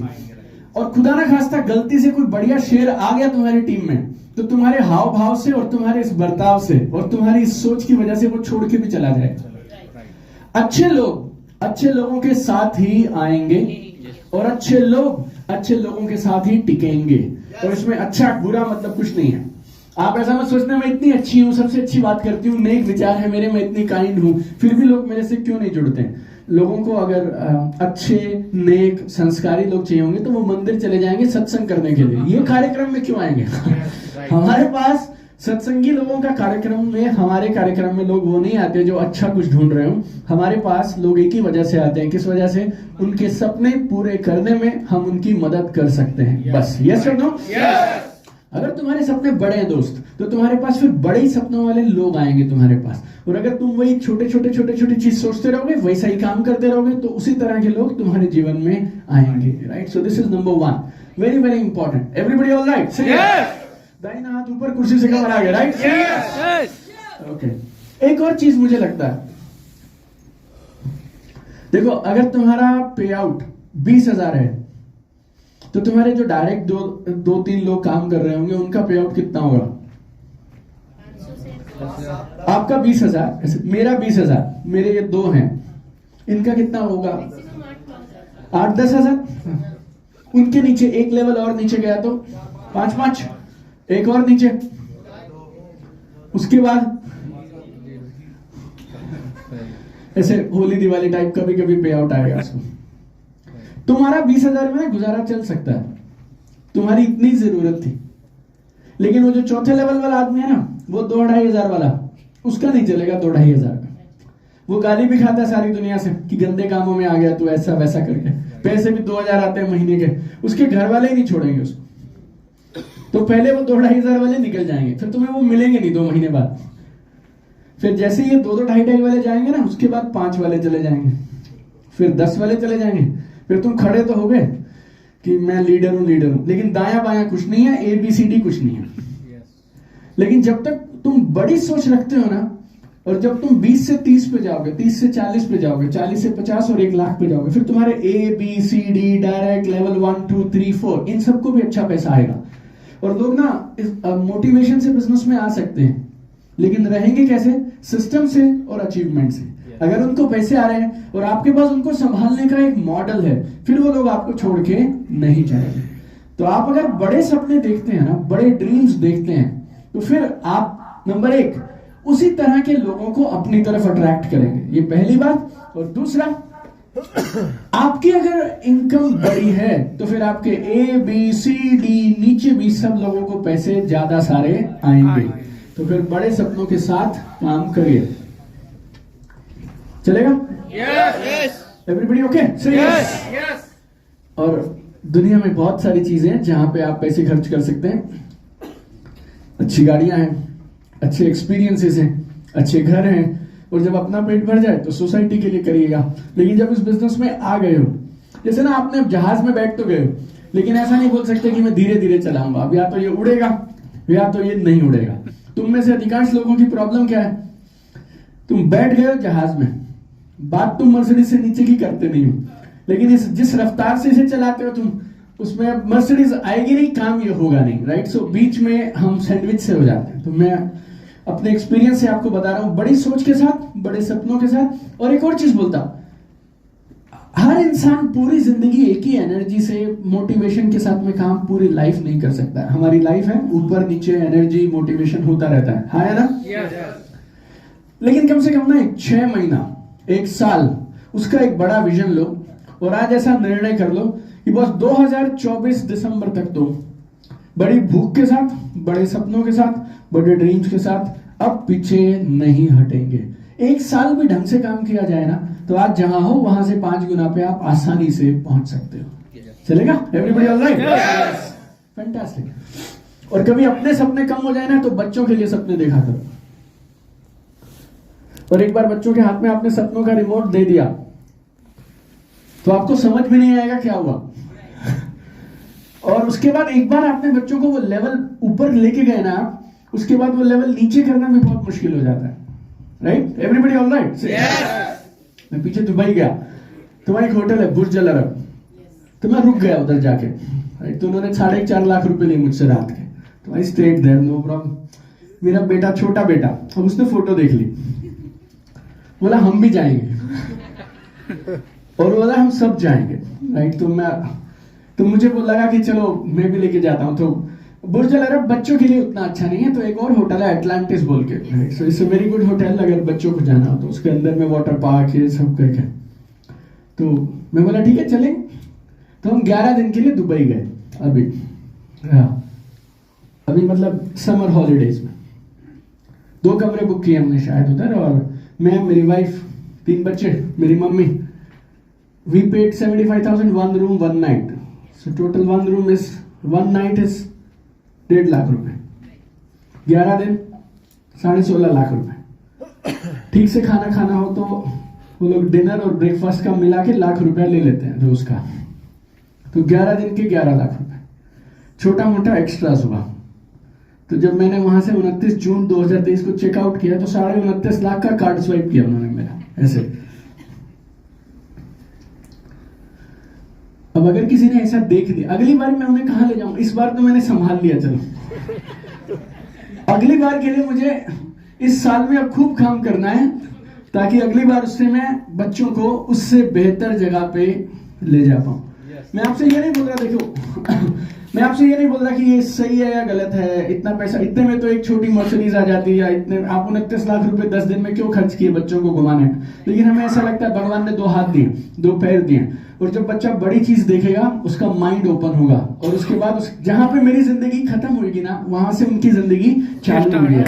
और खुदा ना खास्ता गलती से कोई बढ़िया शेर आ गया तुम्हारी टीम में, तो तुम्हारे हाव भाव से और तुम्हारे इस बर्ताव से और तुम्हारी इस सोच की वजह से वो छोड़ के भी चला जाएगा। अच्छे लोगों के साथ ही आएंगे, और अच्छे लोगों के साथ ही टिकेंगे। और इसमें अच्छा बुरा मतलब कुछ नहीं है। आप ऐसा मत सोचना मैं इतनी अच्छी हूं, सबसे अच्छी बात करती हूँ, नेक विचार है मेरे, मैं इतनी काइंड हूं, फिर भी लोग मेरे से क्यों नहीं जुड़ते हैं। लोगों को अगर अच्छे नेक संस्कारी लोग चाहिए होंगे तो वो मंदिर चले जाएंगे सत्संग करने के लिए। ये कार्यक्रम में क्यों आएंगे? हमारे पास सत्संगी लोगों का कार्यक्रम में, हमारे कार्यक्रम में लोग वो नहीं आते जो अच्छा कुछ ढूंढ रहे हो। हमारे पास लोग एक ही वजह से आते हैं, किस वजह से? उनके सपने पूरे करने में हम उनकी मदद कर सकते हैं, बस। यस और नो? अगर तुम्हारे सपने बड़े हैं दोस्त, तो तुम्हारे पास फिर बड़े ही सपनों वाले लोग आएंगे तुम्हारे पास। और अगर तुम वही छोटे छोटे चीज सोचते रहोगे, वैसा ही काम करते रहोगे, तो उसी तरह के लोग तुम्हारे जीवन में आएंगे। Right? So this is number 1, very very important. Everybody all right? दाहिना हाथ ऊपर, कुर्सी से कमर आगे। राइट? ओके। एक और चीज मुझे लगता है, देखो, अगर तुम्हारा पे आउट 20,000 है, तो तुम्हारे जो डायरेक्ट दो तीन लोग काम कर रहे होंगे, उनका पे आउट कितना होगा? आपका 20,000, मेरा 20,000, मेरे ये 2 हैं, इनका कितना होगा? 8-10 हजार। उनके नीचे एक लेवल और नीचे गया तो 5-5, एक और नीचे, उसके बाद ऐसे होली दिवाली टाइप कभी कभी पे आउट आएगा उसको। तुम्हारा 20,000 में गुजारा चल सकता है, तुम्हारी इतनी जरूरत थी। लेकिन वो जो चौथे लेवल वाला आदमी है ना, वो 2-2.5 हजार वाला, उसका नहीं चलेगा 2-2.5 हजार का। वो गाली भी खाता है सारी दुनिया से कि गंदे कामों में आ गया तू, ऐसा वैसा करके। पैसे भी 2,000 आते हैं महीने के, उसके घर वाले ही नहीं छोड़ेंगे उसको। तो पहले वो 2-2.5 हजार वाले निकल जाएंगे, फिर तुम्हें वो मिलेंगे नहीं 2 महीने बाद। फिर जैसे ये 2-2, 2.5 वाले जाएंगे ना, उसके बाद 5 वाले चले जाएंगे, फिर 10 वाले चले जाएंगे। फिर तुम खड़े तो हो गए कि मैं लीडर हूं, लेकिन दाया बाया कुछ नहीं है, ABCD कुछ नहीं है। लेकिन जब तक तुम बड़ी सोच रखते हो ना, और जब तुम 20 से 30 पे जाओगे, 30 से 40 पे जाओगे, 40 से 50 और 1 लाख पे जाओगे, फिर तुम्हारे ABCD डायरेक्ट लेवल 1 2 3 4 इन सबको भी अच्छा पैसा आएगा। और लोग ना मोटिवेशन से बिजनेस में आ सकते हैं, लेकिन रहेंगे कैसे? सिस्टम से और अचीवमेंट से। अगर उनको पैसे आ रहे हैं और आपके पास उनको संभालने का एक मॉडल है, फिर वो लोग आपको छोड़ के नहीं जाएंगे। तो आप अगर बड़े सपने देखते हैं ना, बड़े ड्रीम्स देखते हैं, तो फिर आप नंबर 1 उसी तरह के लोगों को अपनी तरफ अट्रैक्ट करेंगे। ये पहली बात। और दूसरा, आपकी अगर इनकम बड़ी है तो फिर आपके ABCD नीचे भी सब लोगों को पैसे ज्यादा सारे आएंगे। तो फिर बड़े सपनों के साथ काम करिए। चलेगा? Everybody okay? यस। और दुनिया में बहुत सारी चीजें हैं जहां पे आप पैसे खर्च कर सकते हैं। अच्छी गाड़ियां हैं, अच्छे एक्सपीरियंसेस हैं, अच्छे घर हैं, और जब अपना पेट भर जाए तो सोसाइटी के लिए करिएगा। लेकिन जब इस बिजनेस में आ गए हो, जैसे ना आपने जहाज में बैठ तो गए हो, लेकिन ऐसा नहीं बोल सकते कि मैं धीरे धीरे चलाऊंगा, अब या तो ये उड़ेगा या तो ये नहीं उड़ेगा। तुम में से अधिकांश लोगों की प्रॉब्लम क्या है? तुम बैठ गए हो जहाज में, बात तुम मर्सिडीज से नीचे की करते नहीं हो, लेकिन जिस रफ्तार से इसे चलाते हो तुम, उसमें मर्सिडीज आएगी नहीं, काम ये होगा नहीं। राइट? सो बीच में हम सैंडविच से हो जाते हैं। तो मैं अपने एक्सपीरियंस से आपको बता रहा हूं, बड़ी सोच के साथ, बड़े सपनों के साथ। और एक और चीज बोलता, हर इंसान पूरी जिंदगी एक ही एनर्जी से, मोटिवेशन के साथ में काम पूरी लाइफ नहीं कर सकता है। हमारी लाइफ है ऊपर नीचे, एनर्जी मोटिवेशन होता रहता है, हाँ है ना? लेकिन कम से कम ना 6 महीना, 1 साल, उसका एक बड़ा विजन लो, और आज ऐसा निर्णय कर लो कि बस 2024 दिसंबर तक तो बड़ी भूख के साथ, बड़े सपनों के साथ, बड़े ड्रीम्स के साथ अब पीछे नहीं हटेंगे। 1 साल भी ढंग से काम किया जाए ना, तो आज जहां हो वहां से 5 गुना पे आप आसानी से पहुंच सकते हो। चलेगा? Everybody alright? फैंटास्टिक। और कभी अपने सपने कम हो जाए ना, तो बच्चों के लिए सपने देखा करो। और एक बार बच्चों के हाथ में आपने सपनों का रिमोट दे दिया, तो आपको समझ में नहीं आएगा क्या हुआ। और उसके बाद एक बार आपने बच्चों को वो लेवल ऊपर लेके गए ना, उसके बाद वो लेवल नीचे करना भी बहुत मुश्किल हो जाता है, राइट? Everybody all right? मैं पीछे दुबई गया, तो वहां एक होटल है बुर्ज अल अरब, तो मैं रुक गया उधर जाके, राइट? तो उन्होंने 4.5 लाख रुपए लिए मुझसे रात के, तो I stayed there, no problem. मेरा बेटा, छोटा बेटा, अब उसने फोटो देख ली, बोला हम भी जाएंगे, और बोला हम सब जाएंगे, राइट? तो मुझे वो लगा कि चलो मैं भी लेके जाता हूँ। तो बुर्ज अल अरब बच्चों के लिए उतना अच्छा नहीं है, तो एक और होटल है एटलांटिस बोल के, so it's a very good hotel अगर बच्चों को जाना हो तो। उसके अंदर में वाटर पार्क ये सब करके, तो मैं बोला ठीक है चलेंगे। तो हम 11 दिन के लिए दुबई गए अभी, अभी मतलब समर हॉलीडेज में। 2 कमरे बुक किए हमने शायद उधर, और मैं, मेरी वाइफ, 3 बच्चे, मेरी मम्मी। We paid 75,000 1 room 1 night, so total 1 room is 1 night is 1.5 lakh रुपए, 11 दिन 16.5 लाख रुपए। ठीक से खाना खाना हो तो वो लोग डिनर और ब्रेकफास्ट का मिला के 1 लाख रुपया ले लेते हैं रोज का, तो 11 दिन के 11 लाख रुपए, छोटा मोटा एक्स्ट्रा सुबह। तो जब मैंने वहां से 29 जून 2023 को चेकआउट किया तो 29.5 लाख का कार्ड स्वाइप किया उन्होंने मेरा, ऐसे। अब अगर किसी ने ऐसा देख लिया, अगली बार मैं उन्हें कहां ले जाऊं? इस बार तो मैंने संभाल लिया, चलो अगली बार के लिए मुझे इस साल में अब खूब काम करना है, ताकि अगली बार उससे मैं बच्चों को उससे बेहतर जगह पे ले जा पाऊं। मैं आपसे ये नहीं बोल रहा, देखो मैं आपसे ये नहीं बोल रहा कि ये सही है या गलत है, इतना पैसा, इतने में तो एक छोटी मर्सिडीज आ जाती है, या इतने आप 29 लाख रुपए 10 दिन में क्यों खर्च किए बच्चों को घुमाने। लेकिन हमें ऐसा लगता है भगवान ने 2 हाथ दिए, 2 पैर दिए, और जब बच्चा बड़ी चीज देखेगा उसका माइंड ओपन होगा, और उसके बाद जहां पे मेरी जिंदगी खत्म होगी ना, वहां से उनकी जिंदगी चालू हो गई है।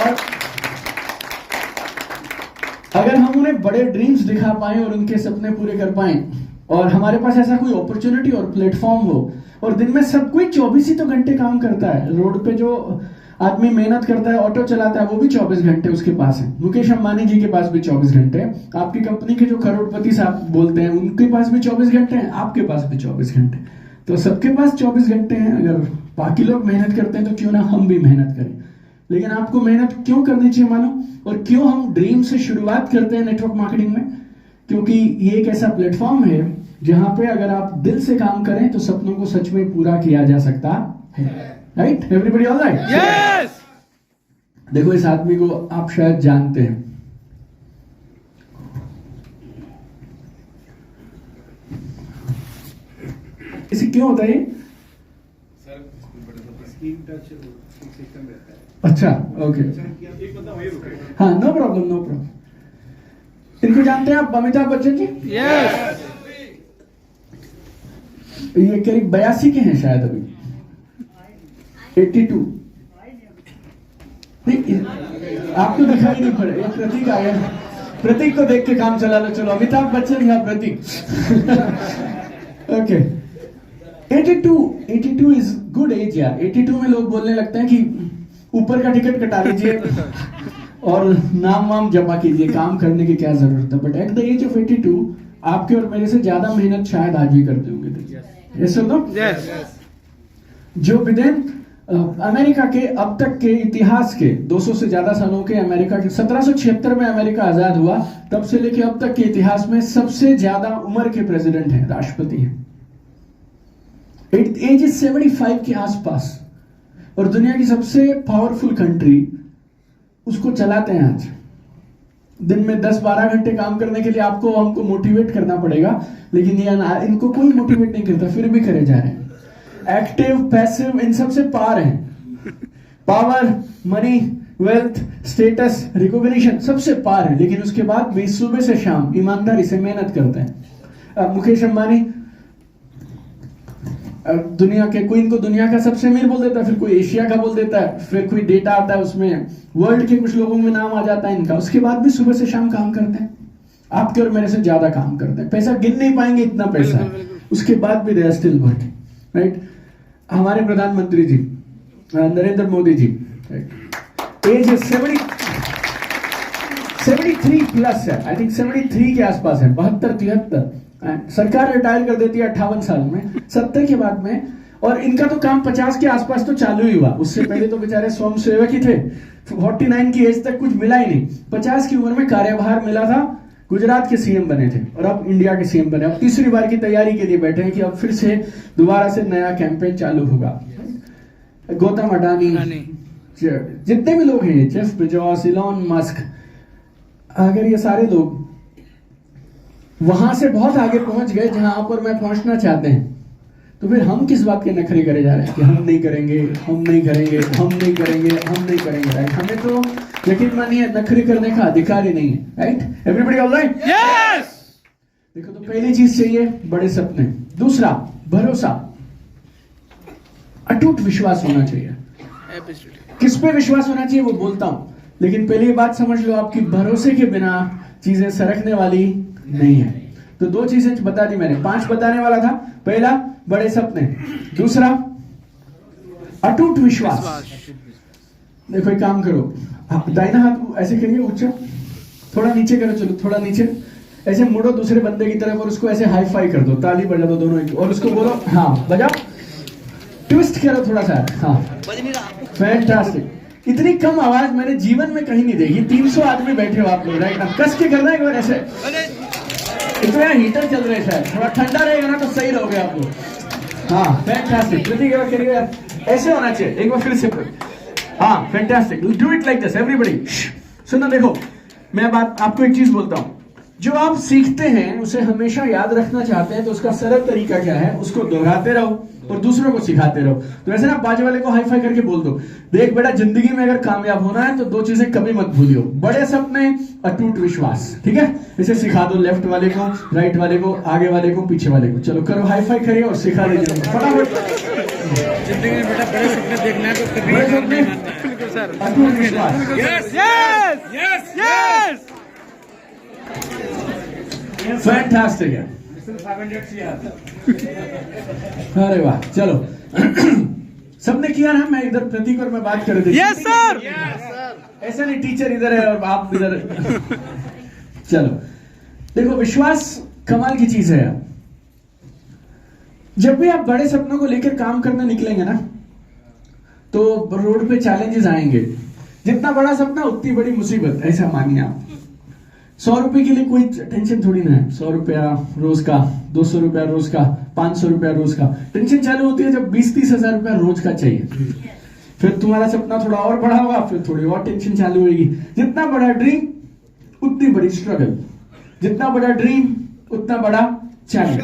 और अगर हम उन्हें बड़े ड्रीम्स दिखा पाए और उनके सपने पूरे कर पाए, और हमारे पास ऐसा कोई अपॉर्चुनिटी और प्लेटफॉर्म हो, और दिन में सब कोई 24 ही तो घंटे काम करता है। रोड पे जो आदमी मेहनत करता है, ऑटो चलाता है, वो भी 24 घंटे उसके पास है। मुकेश अंबानी जी के पास भी 24 घंटे हैं, आपकी कंपनी के जो करोड़पति साहब बोलते हैं उनके पास भी 24 घंटे हैं, आपके पास भी 24 घंटे। तो सबके पास 24 घंटे हैं। अगर बाकी लोग मेहनत करते हैं तो क्यों ना हम भी मेहनत करें। लेकिन आपको मेहनत क्यों करनी चाहिए मालूम? और क्यों हम ड्रीम से शुरुआत करते हैं नेटवर्क मार्केटिंग में? क्योंकि ये एक ऐसा प्लेटफॉर्म है जहां पे अगर आप दिल से काम करें तो सपनों को सच में पूरा किया जा सकता है। Right? Everybody all right? Yes. देखो इस आदमी को आप शायद जानते हैं, इसे क्यों होता है? सर स्क्रीन टच सिस्टम रहता है। अच्छा, ओके, हाँ, नो प्रॉब्लम, नो प्रॉब्लम। इनको जानते हैं आप, अमिताभ बच्चन जी? यस। ये करीब 82 के हैं शायद, अभी 82 नहीं, आपको दिखाई नहीं पड़े। प्रतीक आ गया, प्रतीक को देख के काम चला लो। चलो अमिताभ बच्चन या प्रतीक। ओके, 82 इज गुड एज यार। 82 में लोग बोलने लगते हैं कि ऊपर का टिकट कटा लीजिए और नाम वाम जमा कीजिए, काम करने की क्या जरूरत है। But at the age of 82 आपके और मेरे से ज्यादा मेहनत शायद आज भी करते होंगे। यस और नो? यस। जो विदेन अमेरिका के अब तक के इतिहास के 200 से ज्यादा सालों के, अमेरिका के 1776 में अमेरिका आजाद हुआ, तब से लेके अब तक के इतिहास में सबसे ज्यादा उम्र के प्रेसिडेंट हैं, राष्ट्रपति हैं। एज इज 75 के आसपास, और दुनिया की सबसे पावरफुल कंट्री उसको चलाते हैं आज। दिन में 10-12 घंटे काम करने के लिए आपको हमको मोटिवेट करना पड़ेगा, लेकिन ये इनको कोई मोटिवेट नहीं करता, फिर भी करे जा रहे हैं। एक्टिव, पैसिव, इन सबसे पार हैं। Power, money, wealth, status, recognition सबसे पार है, लेकिन उसके बाद भी सुबह से शाम ईमानदारी से मेहनत करते हैं। मुकेश अंबानी दुनिया के, कोई इनको दुनिया का सबसे अमीर बोल देता है, फिर कोई एशिया का बोल देता है, फिर कोई डेटा आता है उसमें वर्ल्ड के कुछ लोगों में नाम आ जाता है इनका। उसके बाद भी सुबह से शाम काम करते हैं, आपके और मेरे से ज्यादा काम करते हैं। पैसा गिन नहीं पाएंगे, इतना पैसा है, उसके बाद भी they are still working. Right? हमारे प्रधानमंत्री जी नरेंद्र मोदी जी, एज 73 प्लस है, आई थिंक 73 के आसपास है, 72-73। सरकार रिटायर कर देती है 58 साल में, 70 के बाद में, और इनका तो काम 50 के आसपास तो चालू ही हुआ, उससे पहले तो बेचारे स्वयं सेवक ही थे। 49 की एज तक कुछ मिला ही नहीं, 50 की उम्र में कार्यभार मिला था, गुजरात के सीएम बने थे और अब इंडिया के सीएम बने। अब तीसरी बार की तैयारी के लिए बैठे हैं कि अब फिर से दोबारा से नया कैंपेन चालू होगा। गौतम अडानी, जितने भी लोग हैं, जेफ बेजोस, इलॉन मस्क, अगर ये सारे लोग वहां से बहुत आगे पहुंच गए जहां पर मैं पहुंचना चाहते हैं, तो फिर हम किस बात के नखरे करे जा रहे हैं कि हम नहीं करेंगे, हम नहीं करेंगे, हम नहीं करेंगे, हम नहीं करेंगे, राइट? हमें तो यकीन मानिए नखरे करने का अधिकार ही नहीं है, right? Everybody all right? Yes. देखो, तो पहली चीज चाहिए बड़े सपने, दूसरा भरोसा, अटूट विश्वास होना चाहिए। किस पे विश्वास होना चाहिए वो बोलता हूं, लेकिन पहले ये बात समझ लो, आपकी भरोसे के बिना चीजें सरकने वाली नहीं है। तो 2 चीजें बता दी मैंने, 5 बताने वाला था। पहला बड़े सपने, दूसरा अटूट विश्वास। देखो, एक काम करो, दाहिना हाथ ऐसे करिए ऊंचा, थोड़ा नीचे करो, चलो थोड़ा नीचे, ऐसे मुड़ो दूसरे बंदे की तरफ और उसको ऐसे हाई फाई कर दो, ताली बजा दो दोनों की, और उसको बोलो हाँ बजाओ, ट्विस्ट करो थोड़ा सा, हाँ फैंटास्टिक। इतनी कम आवाज मैंने जीवन में कहीं नहीं देखी। 300 आदमी बैठे हो आप लोग, राइट? कस के करना है ऐसे, इतना हीटर चल रहे हैं, थोड़ा ठंडा रहेगा ना तो सही रहोगे आप लोग। हाँ फैंटास्टिक, करिए यार, ऐसे होना चाहिए। एक बार फिर से, हाँ fantastic, do it like this everybody. सुनो, देखो मैं बात आपको एक चीज बोलता हूं, जो आप सीखते हैं उसे हमेशा याद रखना चाहते हैं, तो उसका सरल तरीका क्या है? उसको दोहराते रहो और दूसरों को सिखाते रहो। तो ऐसे ना बाजू वाले को हाई फाई करके बोल दो, देख बेटा, जिंदगी में अगर कामयाब होना है तो 2 चीजें कभी मत भूलियो, बड़े सपने, अटूट विश्वास। ठीक है? इसे सिखा दो लेफ्ट वाले को, राइट वाले को, आगे वाले को, पीछे वाले को। चलो करो, हाई फाई करिए और सिखा दीजिए फटाफट। जिंदगी में बेटा बड़े सपने देखना है तो कभी बड़े हार सपने, नहीं मानना है। बिल्कुल सर, अटूट विश्वास। Yes yes yes yes. Fantastic है। 500 से आता। अरे वाह, चलो सबने किया ना। मैं इधर प्रतीक और मैं बात कर रहे थे। Yes sir. ऐसा नहीं टीचर इधर है और आप इधर। चलो देखो, विश्वास कमाल की चीज है। जब भी आप बड़े सपनों को लेकर काम करने निकलेंगे ना, तो रोड पे चैलेंजेस आएंगे। जितना बड़ा सपना उतनी बड़ी मुसीबत, ऐसा मानिए आप। 100 रुपए के लिए कोई टेंशन थोड़ी ना है। 100 रुपया रोज का, 200 रुपया रोज का, 500 रुपया रोज का। टेंशन चालू होती है जब 20-30 हजार रुपया रोज का चाहिए। फिर तुम्हारा सपना थोड़ा और बड़ा होगा, फिर थोड़ी और टेंशन चालू होगी। जितना बड़ा ड्रीम उतनी बड़ी स्ट्रगल, जितना बड़ा ड्रीम उतना बड़ा चैलेंज।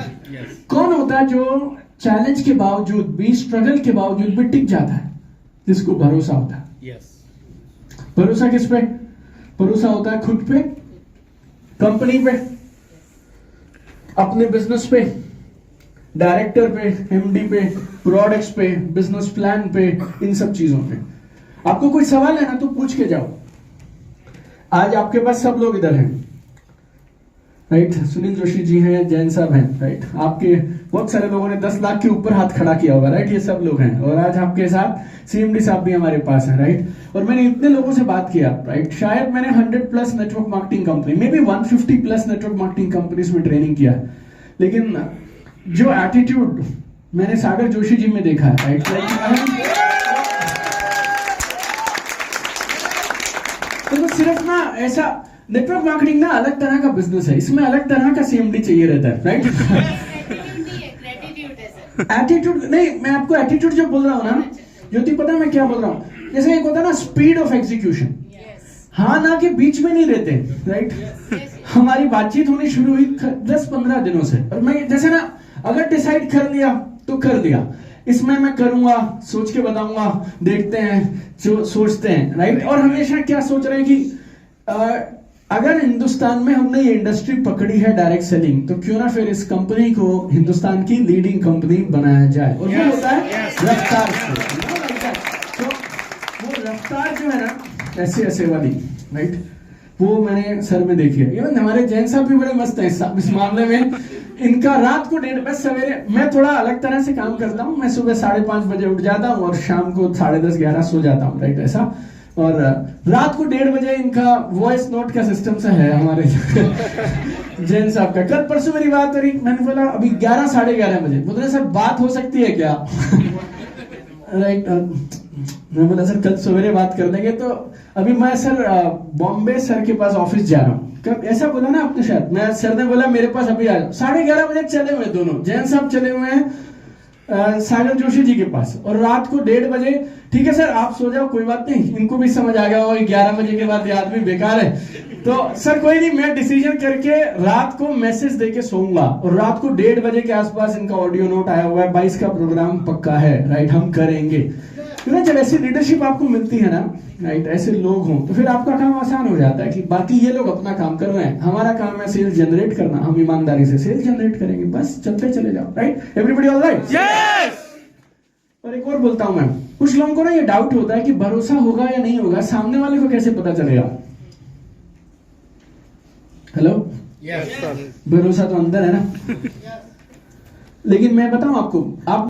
कौन होता है जो चैलेंज के बावजूद भी, स्ट्रगल के बावजूद भी टिक जाता है? जिसको भरोसा होता है। भरोसा किस पे? भरोसा होता है खुद पे, कंपनी पे, अपने बिजनेस पे, डायरेक्टर पे, एमडी पे, प्रोडक्ट्स पे, बिजनेस प्लान पे, इन सब चीजों पे। आपको कोई सवाल है ना तो पूछ के जाओ। आज आपके पास सब लोग इधर हैं, राइट? सुनील जोशी जी हैं, जैन साहब हैं, राइट? आपके बहुत सारे लोगों ने 10 लाख के ऊपर हाथ खड़ा किया होगा, राइट? ये सब लोग हैं। और आज आपके साथ सीएमडी साहब भी हमारे पास हैं, राइट? और मैंने इतने लोगों से बात किया, राइट? शायद मैंने 100+ network marketing company, may be 150+ network marketing companies में ट्रेनिंग किया, लेकिन जो एटीट्यूड मैंने सागर जोशी जी में देखा है, राइट? तो सिर्फ ना ऐसा, नेटवर्क मार्केटिंग ना अलग तरह का बिजनेस है, इसमें अलग तरह का सीएमडी चाहिए रहता है, राइट? एटीट्यूड नहीं, मैं आपको एटीट्यूड जो बोल रहा हूं ना ज्योति, पता है मैं क्या बोल रहा हूं? जैसे एक होता है ना स्पीड ऑफ एग्जीक्यूशन, हाँ ना के बीच में नहीं रहते, राइट? हमारी बातचीत होनी शुरू हुई 10-15 दिनों से, और मैं जैसे ना अगर डिसाइड कर लिया तो कर दिया, इसमें मैं करूंगा, सोच के बताऊंगा, देखते हैं, जो सोचते हैं, राइट? और हमेशा क्या सोच रहे हैं कि अगर हिंदुस्तान में हमने ये इंडस्ट्री पकड़ी है डायरेक्ट सेलिंग, तो क्यों ना फिर इस कंपनी को हिंदुस्तान की लीडिंग कंपनी बनाया जाए। और वो होता है रफ्तार से। तो वो रफ्तार जो है ना ऐसे वाली, राइट? वो मैंने सर में देखी है। इवन हमारे जैन साहब भी बड़े मस्त हैं इस मामले में। इनका रात को 1:30 बजे सवेरे, मैं थोड़ा अलग तरह से काम करता हूँ। मैं सुबह 5:30 बजे उठ जाता हूँ और शाम को 10:30-11 सो जाता हूँ, राइट? ऐसा। और रात को 1:30 बजे इनका वॉइस नोट का सिस्टम से है हमारे जैन साहब का। कल परसों मेरी बात हो रही, मैंने बोला अभी 11-11:30 बजे, बोल रहे सर बात हो सकती है क्या? राइट, मैं बोला सर कल सवेरे बात कर लेंगे। तो अभी मैं सर बॉम्बे सर के पास ऑफिस जा रहा हूँ। कब ऐसा बोला ना आपने शायद, मैं सर ने बोला मेरे पास अभी आ जाओ। 11:30 बजे चले हुए दोनों, जैन साहब चले हुए हैं सागर जोशी जी के पास, और रात को 1:30 बजे, ठीक है सर आप सो जाओ कोई बात नहीं, इनको भी समझ आ गया होगा 11 बजे के बाद ये आदमी बेकार है। तो सर कोई नहीं, मैं डिसीजन करके रात को मैसेज देके सोऊंगा, और रात को 1:30 बजे के आसपास इनका ऑडियो नोट आया हुआ है, 22 का प्रोग्राम पक्का है, राइट, हम करेंगे। तो जब ऐसी लीडरशिप आपको मिलती है ना, राइट, ऐसे लोग हों तो फिर आपका काम आसान हो जाता है कि बाकी ये लोग अपना काम कर रहे हैं, हमारा काम है सेल्स जनरेट करना, हम ईमानदारी से सेल्स जनरेट करेंगे, बस चलते चले जाओ, right. Everybody all right? Yes. और एक और बोलता हूं मैं, कुछ लोगों को ना ये डाउट होता है कि भरोसा होगा या नहीं होगा, सामने वाले को कैसे पता चलेगा? Hello, yes. भरोसा तो अंदर है ना। लेकिन मैं बताऊं आपको, आप